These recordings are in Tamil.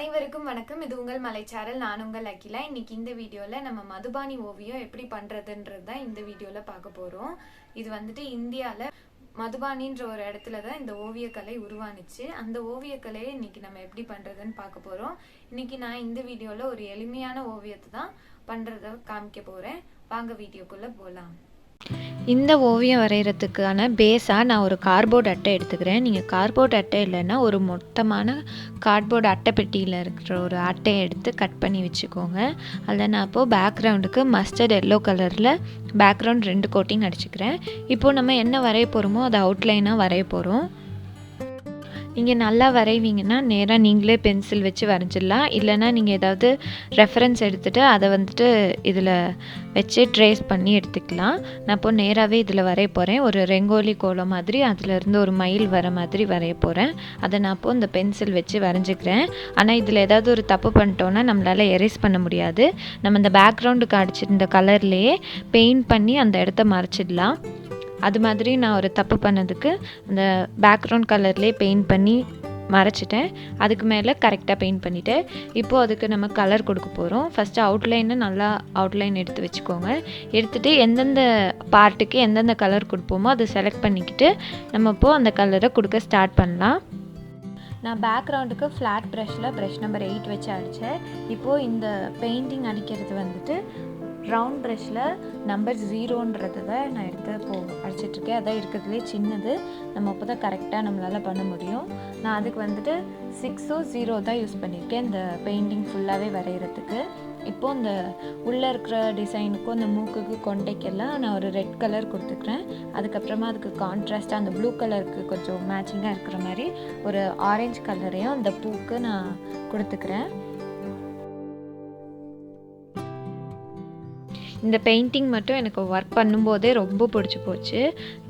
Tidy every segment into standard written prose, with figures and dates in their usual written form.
அனைவருக்கும் வணக்கம். இது உங்கள் மலைச்சாரல். நான் உங்கள் அகிலா. இன்னைக்கு இந்த வீடியோல நம்ம மதுபானி ஓவியம் எப்படி பண்றதுன்றது தான் இந்த வீடியோல பார்க்க போறோம். இது வந்துட்டு இந்தியால மதுபானின்ற ஒரு இடத்துல தான் இந்த ஓவியக்கலை உருவானுச்சு. அந்த ஓவியக்கலையை இன்னைக்கு நம்ம எப்படி பண்றதுன்னு பார்க்க போறோம். இன்னைக்கு நான் இந்த வீடியோல ஒரு எளிமையான ஓவியத்தை தான் பண்றத காமிக்க போறேன். வாங்க வீடியோக்குள்ள போலாம். இந்த ஓவியம் வரைகிறதுக்கான பேஸாக நான் ஒரு கார்ட்போர்ட் அட்டை எடுத்துக்கிறேன். நீங்கள் கார்ட்போர்ட் அட்டை இல்லைன்னா ஒரு மொத்தமான கார்ட்போர்ட் அட்டை பெட்டியில் இருக்கிற ஒரு அட்டையை எடுத்து கட் பண்ணி வச்சுக்கோங்க. அதில் நான் இப்போது பேக்ரவுண்டுக்கு மஸ்டர்ட் எல்லோ கலரில் பேக்ரவுண்ட் 2 கோட்டிங் அடிச்சுக்கிறேன். இப்போது நம்ம என்ன வரைய போகிறோமோ அதை அவுட்லைனாக வரைய போகிறோம். நீங்கள் நல்லா வரைவீங்கன்னா நேராக நீங்களே பென்சில் வச்சு வரைஞ்சிடலாம். இல்லைனா நீங்கள் ஏதாவது ரெஃபரன்ஸ் எடுத்துகிட்டு அதை வந்துட்டு இதில் வச்சு ட்ரேஸ் பண்ணி எடுத்துக்கலாம். நான் இப்போ நேராகவே இதில் வரைய போகிறேன். ஒரு ரெங்கோலி கோலம் மாதிரி அதிலேருந்து ஒரு மயில் வர மாதிரி வரைய போகிறேன். அதை நான் இப்போது இந்த பென்சில் வச்சு வரைஞ்சிக்கிறேன். ஆனால் இதில் ஏதாவது ஒரு தப்பு பண்ணிட்டோன்னா நம்மளால் எரேஸ் பண்ண முடியாது. நம்ம இந்த பேக்ரவுண்டுக்கு அடிச்சிருந்த கலர்லேயே பெயிண்ட் பண்ணி அந்த இடத்த மறைச்சிடலாம். அது மாதிரி நான் ஒரு தப்பு பண்ணதுக்கு அந்த பேக்ரவுண்ட் கலர்லேயே பெயிண்ட் பண்ணி மறைச்சிட்டேன். அதுக்கு மேலே கரெக்டாக பெயிண்ட் பண்ணிவிட்டேன். இப்போது அதுக்கு நம்ம கலர் கொடுக்க போகிறோம். ஃபஸ்ட்டு அவுட்லைனை நல்லா அவுட்லைன் எடுத்து வச்சுக்கோங்க. எடுத்துகிட்டு எந்தெந்த பார்ட்டுக்கு எந்தெந்த கலர் கொடுப்போமோ அதை செலக்ட் பண்ணிக்கிட்டு நம்ம இப்போது அந்த கலரை கொடுக்க ஸ்டார்ட் பண்ணலாம். நான் பேக்ரவுண்டுக்கு ஃப்ளாட் ப்ரஷில் ப்ரஷ் நம்பர் 8 வச்சு அடித்தேன். இப்போது இந்த பெயிண்டிங் அடிக்கிறது வந்துட்டு ரவுண்ட் ப்ரஷில் நம்பர் 0ன்றது தான் நான் எடுத்து அடிச்சிட்ருக்கேன். அதான் இருக்கிறதுலே சின்னது. நம்ம இப்போ தான் கரெக்டாக நம்மளால் பண்ண முடியும். நான் அதுக்கு வந்துட்டு 6 0 தான் யூஸ் பண்ணியிருக்கேன் இந்த பெயிண்டிங் ஃபுல்லாகவே வரைகிறதுக்கு. இப்போது இந்த உள்ளே இருக்கிற டிசைனுக்கும் இந்த மூக்குக்கு கொண்டைக்கெல்லாம் நான் ஒரு ரெட் கலர் கொடுத்துக்கிறேன். அதுக்கப்புறமா அதுக்கு கான்ட்ராஸ்ட்டாக அந்த ப்ளூ கலருக்கு கொஞ்சம் மேட்சிங்காக இருக்கிற மாதிரி ஒரு ஆரஞ்சு கலரையும் அந்த பூக்கு நான் கொடுத்துக்கிறேன். இந்த பெயிண்டிங் மட்டும் எனக்கு ஒர்க் பண்ணும்போதே ரொம்ப பிடிச்சி போச்சு.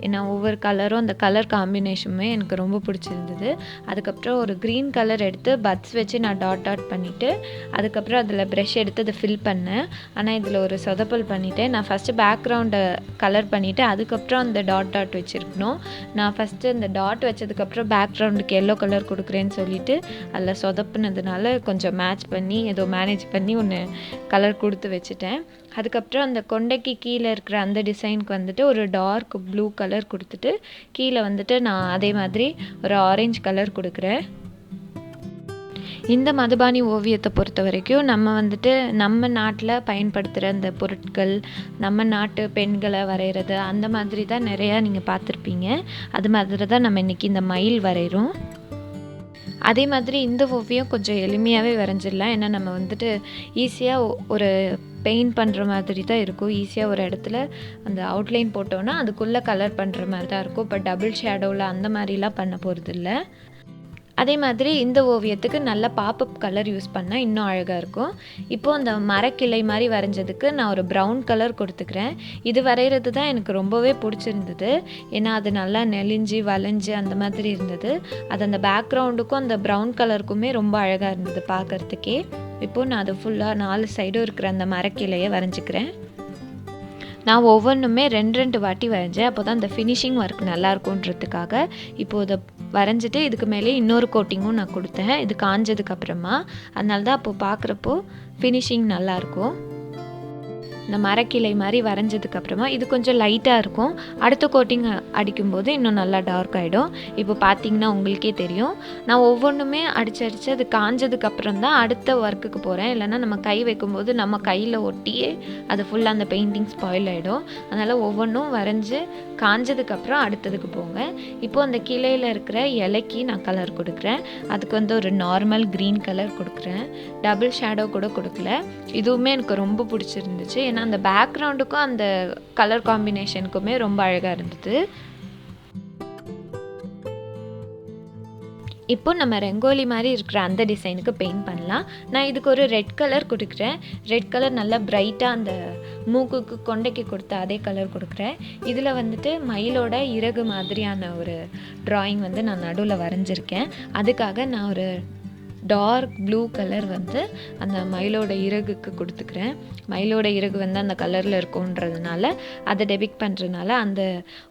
ஏன்னா ஒவ்வொரு கலரும் அந்த கலர் காம்பினேஷனுமே எனக்கு ரொம்ப பிடிச்சிருந்தது. அதுக்கப்புறம் ஒரு க்ரீன் கலர் எடுத்து பட்ஸ் வச்சு நான் டாட் பண்ணிவிட்டு அதுக்கப்புறம் அதில் ப்ரெஷ் எடுத்து அதை ஃபில் பண்ணேன். ஆனால் இதில் ஒரு சொதப்பல் பண்ணிவிட்டேன். நான் ஃபஸ்ட்டு பேக்ரவுண்டை கலர் பண்ணிவிட்டு அதுக்கப்புறம் அந்த டாட் வச்சுருக்கணும். நான் ஃபஸ்ட்டு அந்த டாட் வச்சதுக்கப்புறம் பேக்ரவுண்டுக்கு எல்லோ கலர் கொடுக்குறேன்னு சொல்லிவிட்டு அதில் சொதப்புனதுனால கொஞ்சம் மேட்ச் பண்ணி ஏதோ மேனேஜ் பண்ணி ஒன்று கலர் கொடுத்து வச்சுட்டேன். அதுக்கப்புறம் அந்த கொண்டைக்கு கீழே இருக்கிற அந்த டிசைனுக்கு வந்துட்டு ஒரு டார்க் ப்ளூ கலர் கொடுத்துட்டு கீழே வந்துட்டு நான் அதே மாதிரி ஒரு ஆரஞ்சு கலர் கொடுக்குறேன். இந்த மதுபானி ஓவியத்தை பொறுத்த வரைக்கும் நம்ம வந்துட்டு நம்ம நாட்டில் பயன்படுத்துகிற அந்த பொருட்கள், நம்ம நாட்டு பெண்களை வரைகிறது அந்த மாதிரி தான் நிறையா நீங்கள் பார்த்துருப்பீங்க. அது மாதிரி தான் நம்ம இன்றைக்கி இந்த மயில் வரைகிறோம். அதே மாதிரி இந்த ஓவியம் கொஞ்சம் எளிமையாகவே வரைஞ்சிடலாம். ஏன்னா நம்ம வந்துட்டு ஈஸியாக ஒரு பெயிண்ட் பண்ணுற மாதிரி தான் இருக்கும். ஈஸியாக ஒரு இடத்துல அந்த அவுட்லைன் போட்டோன்னா அதுக்குள்ளே கலர் பண்ணுற மாதிரி தான் இருக்கும். இப்போ டபுள் ஷேடோவில் அந்த மாதிரிலாம் பண்ண போகிறது இல்லை. அதே மாதிரி இந்த ஓவியத்துக்கு நல்ல பாப்பப் கலர் யூஸ் பண்ணால் இன்னும் அழகாக இருக்கும். இப்போது அந்த மரக்கிளை மாதிரி வரைஞ்சதுக்கு நான் ஒரு ப்ரௌன் கலர் கொடுத்துக்கிறேன். இது வரைகிறது தான் எனக்கு ரொம்பவே பிடிச்சிருந்தது. ஏன்னா அது நல்லா நெளிஞ்சு வளைஞ்சு அந்த மாதிரி இருந்தது. அது அந்த பேக்ரவுண்டுக்கும் அந்த ப்ரௌன் கலருக்குமே ரொம்ப அழகாக இருந்தது பார்க்குறதுக்கே. இப்போது நான் அது ஃபுல்லாக 4 சைடும் இருக்கிற அந்த மரக்கிளையை வரைஞ்சிக்கிறேன். நான் ஒவ்வொன்றுமே 2 வாட்டி வரைஞ்சேன். அப்போ தான் அந்த ஃபினிஷிங் ஒர்க் நல்லாயிருக்குன்றதுக்காக இப்போது இதை வரைஞ்சிட்டு இதுக்கு மேலே இன்னொரு கோட்டிங்கும் நான் கொடுத்தேன். இது காஞ்சதுக்கப்புறமா. அதனால தான் அப்போது பார்க்குறப்போ ஃபினிஷிங் நல்லாயிருக்கும். இந்த மரக்கிளை மாதிரி வரைஞ்சதுக்கப்புறமா இது கொஞ்சம் லைட்டாக இருக்கும். அடுத்த கோட்டிங் அடிக்கும்போது இன்னும் நல்லா டார்க் ஆகிடும். இப்போ பார்த்தீங்கன்னா உங்களுக்கே தெரியும். நான் ஒவ்வொன்றுமே அடித்து அது காஞ்சதுக்கப்புறம் தான் அடுத்த ஒர்க்குக்கு போகிறேன். இல்லைனா நம்ம கை வைக்கும்போது நம்ம கையில் ஒட்டியே அது ஃபுல்லாக அந்த பெயிண்டிங் ஸ்பாயில் ஆகிடும். அதனால் ஒவ்வொன்றும் வரைஞ்சி காஞ்சதுக்கப்புறம் அடுத்ததுக்கு போங்க. இப்போது அந்த கிளையில் இருக்கிற இலைக்கு நான் கலர் கொடுக்குறேன். அதுக்கு வந்து ஒரு நார்மல் க்ரீன் கலர் கொடுக்குறேன். டபுள் ஷேடோ கூட கொடுக்கல. இதுவுமே எனக்கு ரொம்ப பிடிச்சிருந்துச்சு. ஏன்னா அந்த பேக்ரவுண்டுக்கும் அந்த கலர் காம்பினேஷனுக்குமே ரொம்ப அழகாக இருந்தது. இப்போ நம்ம ரெங்கோலி மாதிரி இருக்கிற அந்த டிசைனுக்கு பெயிண்ட் பண்ணலாம். நான் இதுக்கு ஒரு ரெட் கலர் கொடுக்குறேன். ரெட் கலர் நல்லா பிரைட்டாக அந்த மூக்குக்கு கொண்டைக்கு கொடுத்த அதே கலர் கொடுக்குறேன். இதில் வந்துட்டு மயிலோட இறகு மாதிரியான ஒரு ட்ராயிங் வந்து நான் நடுவில் வரைஞ்சிருக்கேன். அதுக்காக நான் ஒரு டார்க் ப்ளூ கலர் வந்து அந்த மயிலோட இறகுக்கு கொடுத்துக்கிறேன். மயிலோட இறகு வந்து அந்த கலரில் இருக்குன்றதுனால அதை டெபிக் பண்ணுறதுனால அந்த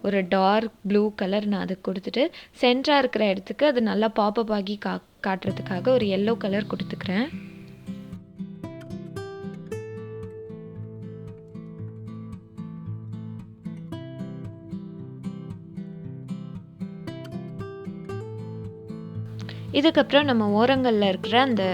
ஒரு டார்க் ப்ளூ கலர் நான் அதுக்கு கொடுத்துட்டு சென்டராக இருக்கிற இடத்துக்கு அது நல்லா பாப்பப் ஆகி காட்டுறதுக்காக ஒரு எல்லோ கலர் கொடுத்துக்கிறேன். இதுக்கப்புறம் நம்ம ஓரங்களில் இருக்கிற அந்த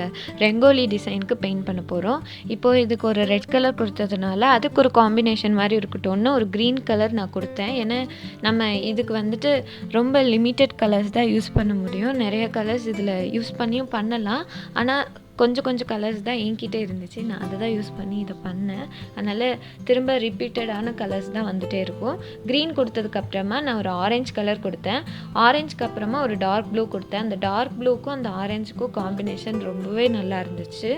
ரெங்கோலி டிசைனுக்கு பெயிண்ட் பண்ண போகிறோம். இப்போது இதுக்கு ஒரு ரெட் கலர் கொடுத்ததுனால அதுக்கு ஒரு காம்பினேஷன் மாதிரி இருக்கட்டும்னு ஒரு க்ரீன் கலர் நான் கொடுத்தேன். ஏன்னா நம்ம இதுக்கு வந்துட்டு ரொம்ப லிமிட்டட் கலர்ஸ் தான் யூஸ் பண்ண முடியும். நிறைய கலர்ஸ் இதில் யூஸ் பண்ணியும் பண்ணலாம். ஆனால் கொஞ்சம் கலர்ஸ் தான் என்கிட்ட இருந்துச்சு. நான் அதை தான் யூஸ் பண்ணி இதை பண்ணேன். அதனால் திரும்ப ரிப்பீட்டடான கலர்ஸ் தான் வந்துகிட்டே இருக்கும். க்ரீன் கொடுத்ததுக்கப்புறமா நான் ஒரு ஆரஞ்சு கலர் கொடுத்தேன். ஆரஞ்சுக்கு அப்புறமா ஒரு டார்க் ப்ளூ கொடுத்தேன். அந்த டார்க் ப்ளூக்கும் அந்த ஆரஞ்சுக்கும் காம்பினேஷன் ரொம்பவே நல்லா இருந்துச்சு.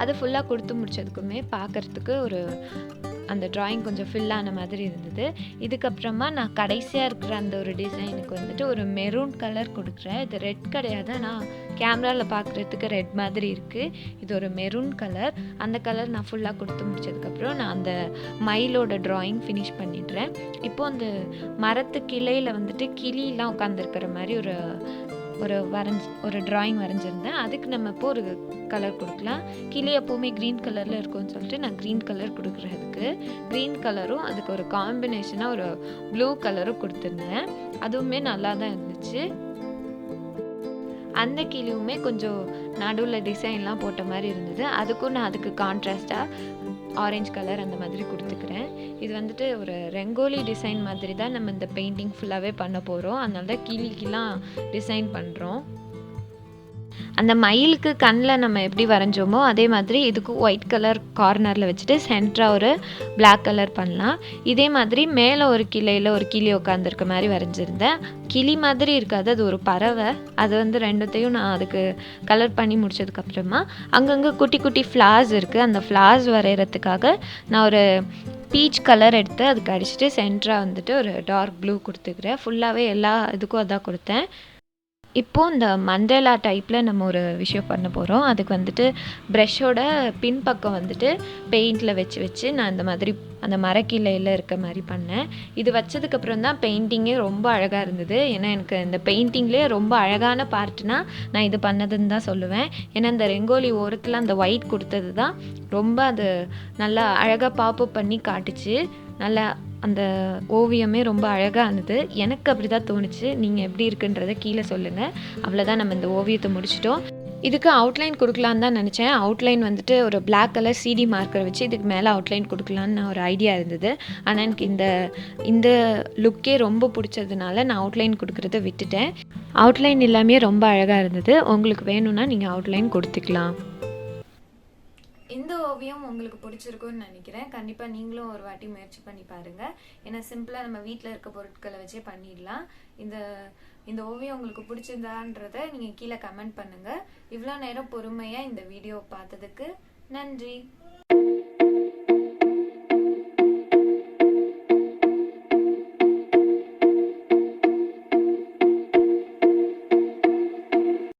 அது ஃபுல்லாக கொடுத்து முடிச்சதுக்குமே பார்க்குறதுக்கு ஒரு அந்த ட்ராயிங் கொஞ்சம் ஃபில்லான மாதிரி இருந்தது. இதுக்கப்புறமா நான் கடைசியாக இருக்கிற அந்த ஒரு டிசைனுக்கு வந்துட்டு ஒரு மெரூன் கலர் கொடுக்குறேன். இது ரெட் கிடையாது, ஆனால் கேமராவில் பார்க்குறதுக்கு ரெட் மாதிரி இருக்குது. இது ஒரு மெரூன் கலர். அந்த கலர் நான் ஃபுல்லாக கொடுத்து முடிச்சதுக்கப்புறம் நான் அந்த மயிலோட ட்ராயிங் ஃபினிஷ் பண்ணிடுறேன். இப்போது அந்த மரத்து கிளையில் வந்துட்டு கிளிலாம் உட்காந்துருக்கிற மாதிரி ஒரு ட்ராயிங் வரைஞ்சிருந்தேன். அதுக்கு நம்ம இப்போ ஒரு கலர் கொடுக்கலாம். கிளி எப்போவுமே க்ரீன் கலரில் இருக்கும்னு சொல்லிட்டு நான் க்ரீன் கலர் கொடுக்குறதுக்கு க்ரீன் கலரும் அதுக்கு ஒரு காம்பினேஷனாக ஒரு ப்ளூ கலரும் கொடுத்துருந்தேன். அதுவுமே நல்லா தான் இருந்துச்சு. அந்த கிளியுமே கொஞ்சம் நடுவில் டிசைன்லாம் போட்ட மாதிரி இருந்தது. அதுக்கும் நான் அதுக்கு கான்ட்ராஸ்டாக ஆரஞ்சு கலர் அந்த மாதிரி கொடுத்துக்கிறேன். இது வந்துட்டு ஒரு ரெங்கோலி டிசைன் மாதிரி தான் நம்ம இந்த பெயிண்டிங் ஃபுல்லாகவே பண்ண போகிறோம். அதனால தான் கிளிக்கெலாம் டிசைன் பண்ணுறோம். அந்த மயிலுக்கு கண்ணில் நம்ம எப்படி வரைஞ்சோமோ அதே மாதிரி இதுக்கும் ஒயிட் கலர் கார்னரில் வச்சுட்டு சென்டராக ஒரு பிளாக் கலர் பண்ணலாம். இதே மாதிரி மேலே ஒரு கிளையில் ஒரு கிளி உட்காந்துருக்க மாதிரி வரைஞ்சிருந்தேன். கிளி மாதிரி இருக்காது, அது ஒரு பறவை. அது வந்து ரெண்டுத்தையும் நான் அதுக்கு கலர் பண்ணி முடிச்சதுக்கப்புறமா அங்கங்கே குட்டி குட்டி ஃப்ளார்ஸ் இருக்குது. அந்த ஃப்ளார்ஸ் வரைகிறதுக்காக நான் ஒரு பீச் கலர் எடுத்து அதுக்கு அடிச்சுட்டு சென்டராக வந்துட்டு ஒரு டார்க் ப்ளூ கொடுத்துக்கிறேன். ஃபுல்லாகவே எல்லா இதுக்கும் அதான் கொடுத்தேன். இப்போது இந்த மண்டேலா டைப்பில் நம்ம ஒரு விஷயம் பண்ண போகிறோம். அதுக்கு வந்துட்டு ப்ரெஷ்ஷோட பின்பக்கம் வந்துட்டு பெயிண்டில் வச்சு நான் இந்த மாதிரி அந்த மரக்கிளையில் இருக்க மாதிரி பண்ணேன். இது வச்சதுக்கப்புறம் தான் பெயிண்டிங்கே ரொம்ப அழகாக இருந்தது. ஏன்னா எனக்கு இந்த பெயிண்டிங்லேயே ரொம்ப அழகான பார்ட்னா நான் இது பண்ணதுன்னு தான் சொல்லுவேன். ஏன்னா இந்த ரெங்கோலி ஓரத்தில் அந்த ஒயிட் கொடுத்தது தான் ரொம்ப அது நல்லா அழகாக பாப்பப் பண்ணி காட்டுச்சு. நல்லா அந்த ஓவியமே ரொம்ப அழகாக இருந்தது. எனக்கு அப்படி தான் தோணுச்சு. நீங்கள் எப்படி இருக்குன்றதை கீழே சொல்லுங்கள். அவ்வளோதான், நம்ம இந்த ஓவியத்தை முடிச்சிட்டோம். இதுக்கு அவுட்லைன் கொடுக்கலான்னு தான் நினச்சேன். அவுட்லைன் வந்துட்டு ஒரு பிளாக் கலர் சிடி மார்க்கர் வச்சு இதுக்கு மேலே அவுட்லைன் கொடுக்கலான்னு ஒரு ஐடியா இருந்தது. ஆனால் எனக்கு இந்த லுக்கே ரொம்ப பிடிச்சதுனால நான் அவுட்லைன் கொடுக்குறத விட்டுட்டேன். அவுட்லைன் எல்லாமே ரொம்ப அழகாக இருந்தது. உங்களுக்கு வேணும்னா நீங்கள் அவுட்லைன் கொடுத்துக்கலாம். இந்த ஓவியம் உங்களுக்கு பிடிச்சிருக்கும்னு நினைக்கிறேன். கண்டிப்பாக நீங்களும் ஒரு வாட்டி முயற்சி பண்ணி பாருங்கள். ஏன்னா சிம்பிளாக நம்ம வீட்டில் இருக்க பொருட்களை வச்சே பண்ணிடலாம். இந்த ஓவியம் உங்களுக்கு பிடிச்சிருந்தான்றதை நீங்கள் கீழே கமெண்ட் பண்ணுங்கள். இவ்வளோ நேரம் பொறுமையாக இந்த வீடியோ பார்த்ததுக்கு நன்றி.